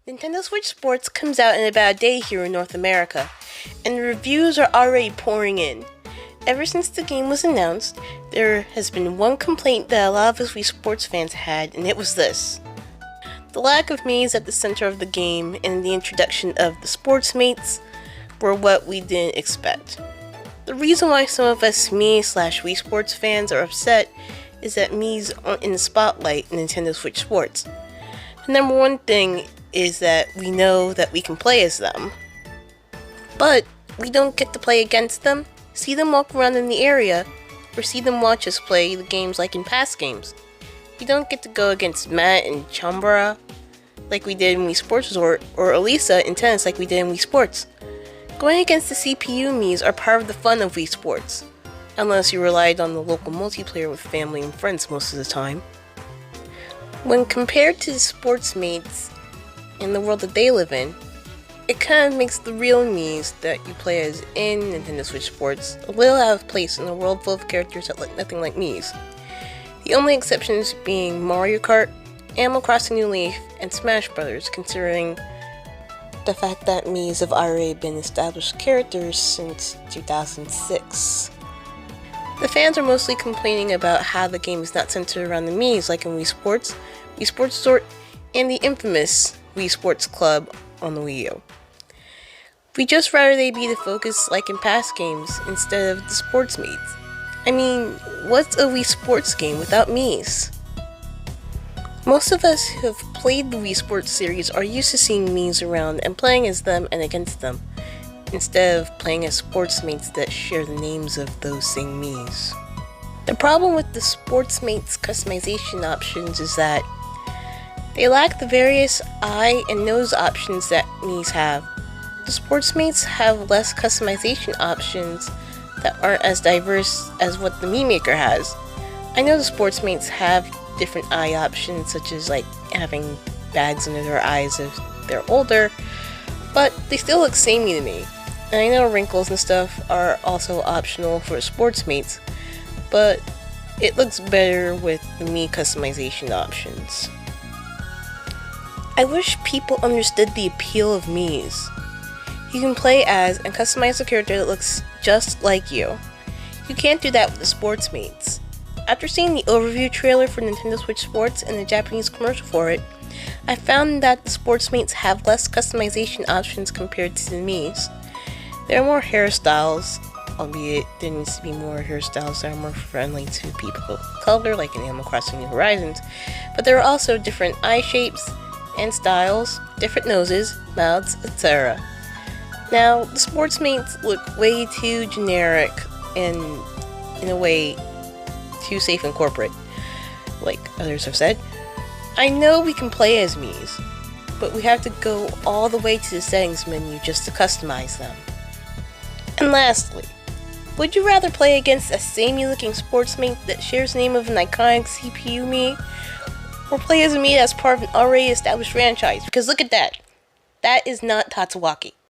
Nintendo Switch Sports comes out in about a day here in North America, and the reviews are already pouring in. Ever since the game was announced, there has been one complaint that a lot of us Wii Sports fans had, and it was this. The lack of Miis at the center of the game and the introduction of the sports mates were what we didn't expect. The reason why some of us Miis/Wii Sports fans are upset is that Miis aren't in the spotlight in Nintendo Switch Sports. The number one thing is that we know that we can play as them, but we don't get to play against them, see them walk around in the area, or see them watch us play the games like in past games. We don't get to go against Matt and Chambara like we did in Wii Sports Resort, or Elisa in tennis like we did in Wii Sports. Going against the CPU Miis are part of the fun of Wii Sports, unless you relied on the local multiplayer with family and friends most of the time. When compared to the sports mates in the world that they live in, it kind of makes the real Miis that you play as in Nintendo Switch Sports a little out of place in a world full of characters that look nothing like Miis. The only exceptions being Mario Kart, Animal Crossing New Leaf, and Smash Bros., considering the fact that Miis have already been established characters since 2006. The fans are mostly complaining about how the game is not centered around the Miis like in Wii Sports Resort, and the infamous Wii Sports Club on the Wii U. We just rather they be the focus like in past games instead of the sports mates. I mean, what's a Wii Sports game without Miis? Most of us who have played the Wii Sports series are used to seeing Miis around and playing as them and against them, instead of playing as sports mates that share the names of those same Miis. The problem with the sports mates customization options is that they lack the various eye and nose options that Miis have. The sports mates have less customization options that aren't as diverse as what the Mii Maker has. I know the sports mates have different eye options, such as like having bags under their eyes if they're older, but they still look samey to me. And I know wrinkles and stuff are also optional for sports mates, but it looks better with the Mii customization options. I wish people understood the appeal of Miis. You can play as and customize a character that looks just like you. You can't do that with the sports mates. After seeing the overview trailer for Nintendo Switch Sports and the Japanese commercial for it, I found that the sports mates have less customization options compared to the Miis. There are more hairstyles, albeit there needs to be more hairstyles that are more friendly to people of color, like in Animal Crossing New Horizons, but there are also different eye shapes and styles, different noses, mouths, etc. Now, the sports mates look way too generic and, in a way, too safe and corporate, like others have said. I know we can play as Miis, but we have to go all the way to the settings menu just to customize them. And lastly, would you rather play against a samey looking sports mate that shares the name of an iconic CPU Mii, or play as a Mii that's part of an already established franchise? Because look at that. That is not Tatsuwaki.